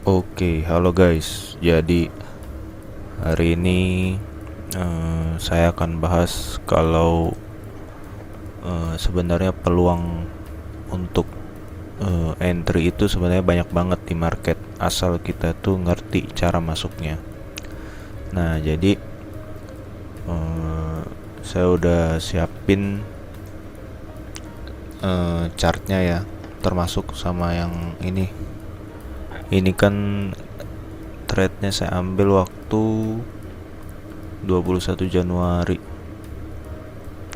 Oke, halo guys. Jadi hari ini saya akan bahas kalau sebenarnya peluang untuk entry itu sebenarnya banyak banget di market, asal kita tuh ngerti cara masuknya. Nah, jadi saya udah siapin chartnya ya, termasuk sama yang ini. Ini kan trade-nya saya ambil waktu 21 Januari.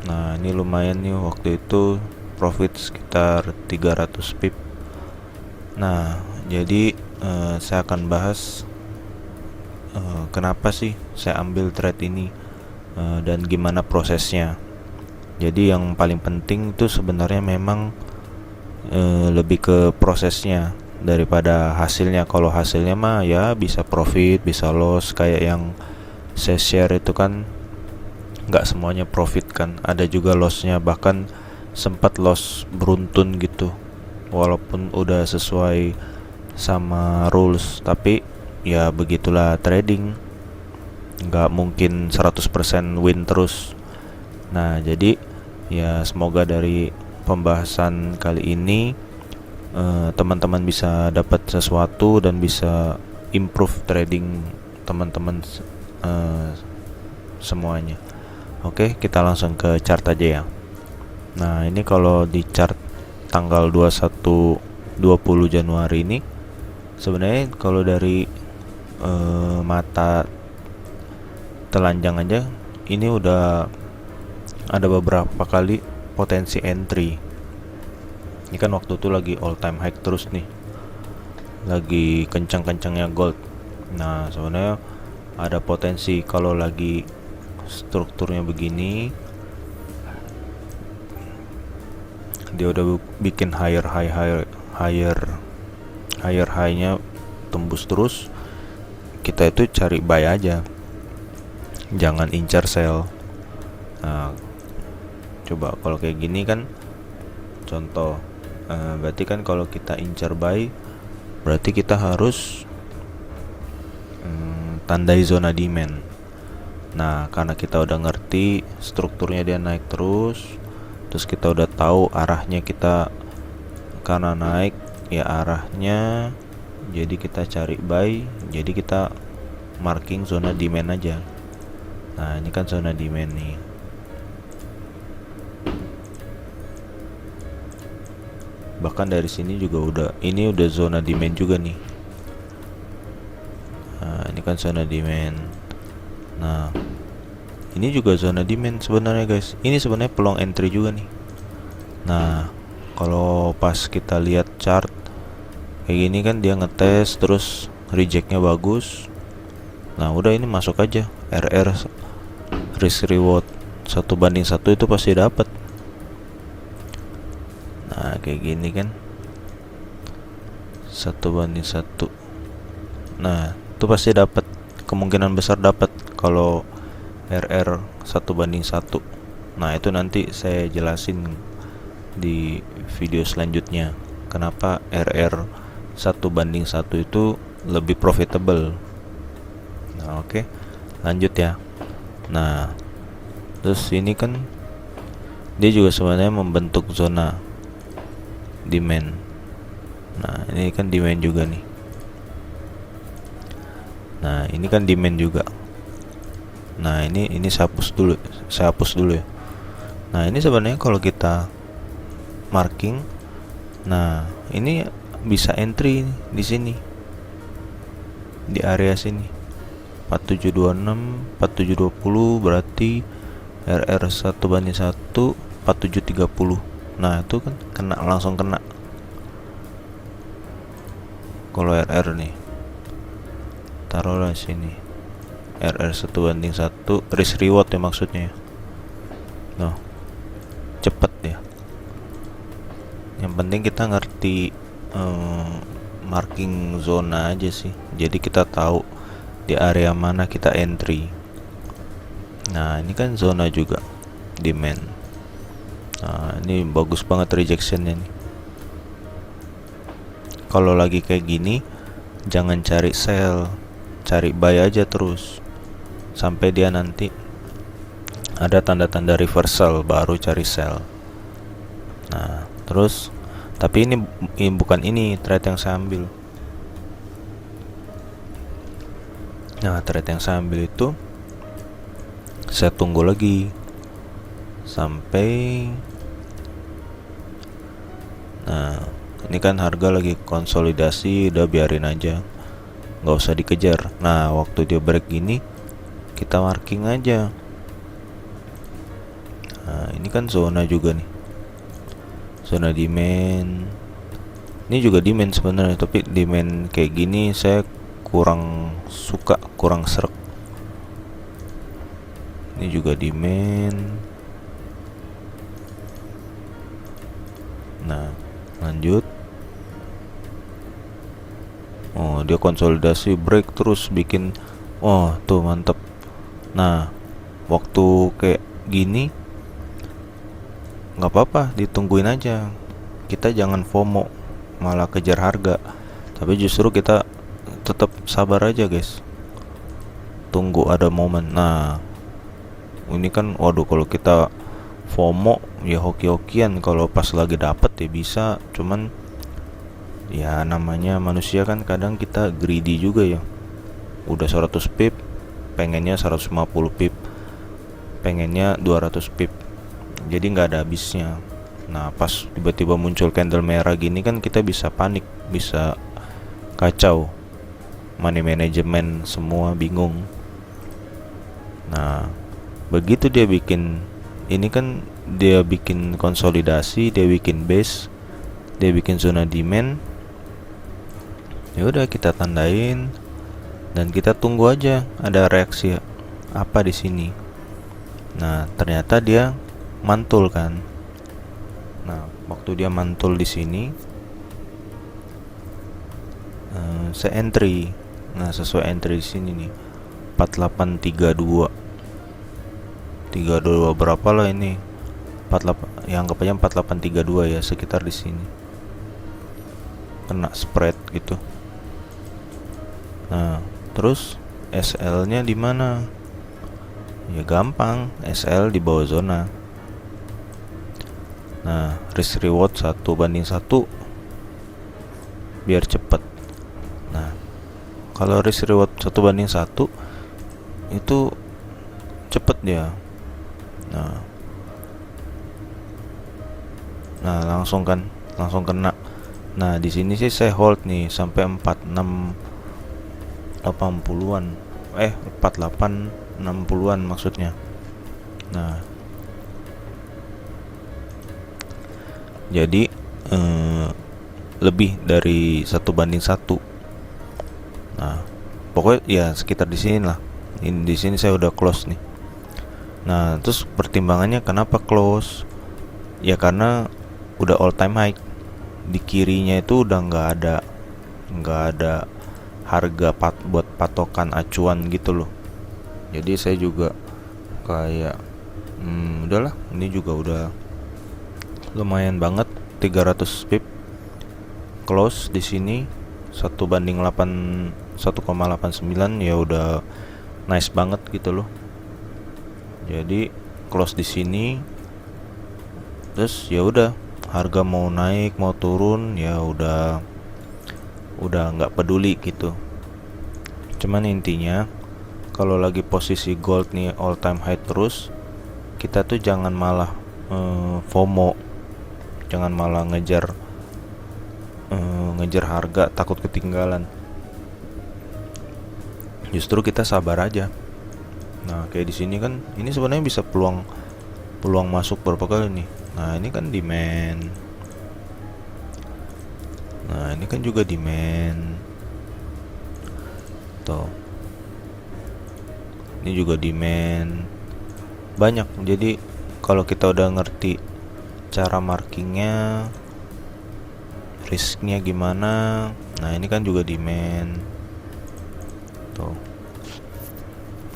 Nah, ini lumayan nih, waktu itu profit sekitar 300 pip. Nah, jadi saya akan bahas kenapa sih saya ambil trade ini dan gimana prosesnya. Jadi yang paling penting itu sebenarnya memang lebih ke prosesnya daripada hasilnya. Kalau hasilnya mah ya bisa profit, bisa loss. Kayak yang saya share itu kan nggak semuanya profit kan, ada juga lossnya, bahkan sempat loss beruntun gitu. Walaupun udah sesuai sama rules, tapi ya begitulah trading, nggak mungkin 100% win terus. Nah, jadi ya semoga dari pembahasan kali ini teman-teman bisa dapat sesuatu dan bisa improve trading teman-teman semuanya. Oke, kita langsung ke chart aja ya. Nah, ini kalau di chart tanggal 20 Januari ini sebenarnya kalau dari mata telanjang aja ini udah ada beberapa kali potensi entry. Ini kan waktu itu lagi all time high terus nih, lagi kencang-kencangnya gold. Nah, sebenarnya ada potensi kalau lagi strukturnya begini, dia udah bikin higher high-nya tembus terus, kita itu cari buy aja, jangan incar sell. Nah, coba kalau kayak gini kan contoh, berarti kan kalau kita incar buy berarti kita harus tandai zona demand. Nah, karena kita udah ngerti strukturnya dia naik terus kita udah tahu arahnya, kita karena naik ya arahnya, jadi kita cari buy, jadi kita marking zona demand aja. Nah, ini kan zona demand nih. Bahkan dari sini juga ini udah zona demand juga nih. Nah, ini kan zona demand. Nah, ini juga zona demand sebenarnya guys. Ini sebenarnya peluang entry juga nih. Nah, kalau pas kita lihat chart kayak gini kan dia ngetes terus rejectnya bagus. Nah, udah ini masuk aja. RR risk reward 1:1 itu pasti dapat. Nah, kayak gini kan 1:1. Nah, itu pasti dapat, kemungkinan besar dapat kalau RR 1:1. Nah, itu nanti saya jelasin di video selanjutnya kenapa RR 1:1 itu lebih profitable. Nah, oke, lanjut ya. Nah, terus ini kan dia juga sebenarnya membentuk zona demand. Nah, ini kan demand juga nih. Nah, ini kan demand juga. Nah, ini saya hapus dulu ya. Nah, ini sebenarnya kalau kita marking, nah ini bisa entry di sini, di area sini 4726 4720, berarti RR 1:1 4730. Nah, itu kan langsung kena kalau RR nih, taruhlah sini RR 1:1 risk reward ya maksudnya. Nah, cepet ya. Yang penting kita ngerti marking zona aja sih, jadi kita tahu di area mana kita entry. Nah, ini kan zona juga demand. Nah, ini bagus banget rejectionnya nih. Kalau lagi kayak gini jangan cari sell, cari buy aja terus sampai dia nanti ada tanda-tanda reversal baru cari sell. Nah terus tapi ini bukan ini trade yang saya ambil. Nah trade yang saya ambil itu saya tunggu lagi sampai, nah ini kan harga lagi konsolidasi, udah biarin aja, nggak usah dikejar. Nah waktu dia break gini kita marking aja. Nah ini kan zona juga nih, zona demand. Ini juga demand sebenarnya, tapi demand kayak gini saya kurang suka, kurang serak. Ini juga demand. Nah lanjut. Oh dia konsolidasi break terus bikin, oh tuh mantep. Nah waktu kayak gini nggak apa-apa, ditungguin aja. Kita jangan FOMO malah kejar harga, tapi justru kita tetap sabar aja guys, tunggu ada momen. Nah ini kan waduh, kalau kita FOMO ya hoki-hokian, kalau pas lagi dapet ya bisa, cuman ya namanya manusia kan kadang kita greedy juga ya. Udah 100 pip pengennya 150 pip, pengennya 200 pip, jadi nggak ada habisnya. Nah pas tiba-tiba muncul candle merah gini kan kita bisa panik, bisa kacau, money management semua bingung. Nah begitu dia bikin ini kan, dia bikin konsolidasi, dia bikin base, dia bikin zona demand, ya udah kita tandain dan kita tunggu aja ada reaksi apa di sini. Nah ternyata dia mantul kan. Nah waktu dia mantul di sini, saya entry. Nah sesuai entry di sini nih 4832 berapa lah ini, 48 yang anggap aja 4832 ya, sekitar di sini kena spread gitu. Nah terus SL nya di mana? Ya gampang, SL di bawah zona. Nah risk reward 1:1 biar cepet. Nah kalau risk reward 1:1 itu cepet dia. Nah langsung kan, langsung kena. Nah di sini sih saya hold nih sampai 4680-an, 4860-an maksudnya. Nah jadi lebih dari 1:1. Nah pokoknya ya sekitar di sini lah. Di sini saya udah close nih. Nah terus pertimbangannya kenapa close? Ya karena udah all time high. Di kirinya itu udah nggak ada harga buat patokan acuan gitu loh. Jadi saya juga kayak udahlah, ini juga udah lumayan banget, 300 pip close di sini 1:1,89 ya udah nice banget gitu loh. Jadi close di sini, terus ya udah harga mau naik mau turun ya udah nggak peduli gitu. Cuman intinya kalau lagi posisi gold nih all time high terus, kita tuh jangan malah FOMO, jangan malah ngejar harga takut ketinggalan. Justru kita sabar aja. Nah kayak di sini kan ini sebenarnya bisa peluang masuk berapa kali nih. Nah ini kan demand. Nah ini kan juga demand. Tuh. Ini juga demand. Banyak. Jadi kalau kita udah ngerti cara markingnya, risknya gimana. Nah ini kan juga demand. Tuh.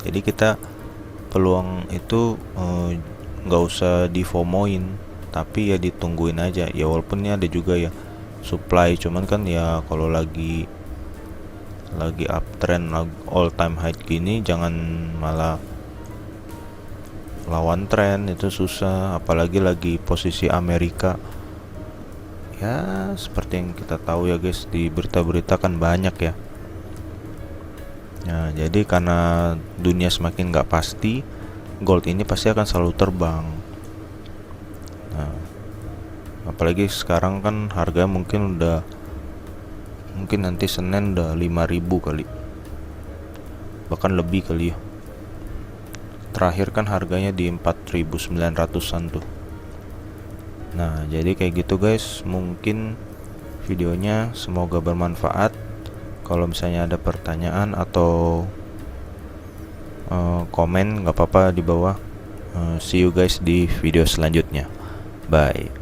Jadi kita peluang itu nggak usah difomoin, tapi ya ditungguin aja. Ya walaupun ini ada juga ya supply, cuman kan ya kalau lagi lagi uptrend all time high gini, jangan malah lawan tren, itu susah. Apalagi lagi posisi Amerika ya, seperti yang kita tahu ya guys, di berita-berita kan banyak ya. Nah, jadi karena dunia semakin nggak pasti, gold ini pasti akan selalu terbang. Nah, apalagi sekarang kan harganya mungkin nanti Senin udah 5.000 kali, bahkan lebih kali ya. Terakhir kan harganya di 4.900an tuh. Nah, jadi kayak gitu guys, mungkin videonya semoga bermanfaat. Kalau misalnya ada pertanyaan atau komen, nggak apa-apa di bawah. See you guys di video selanjutnya. Bye.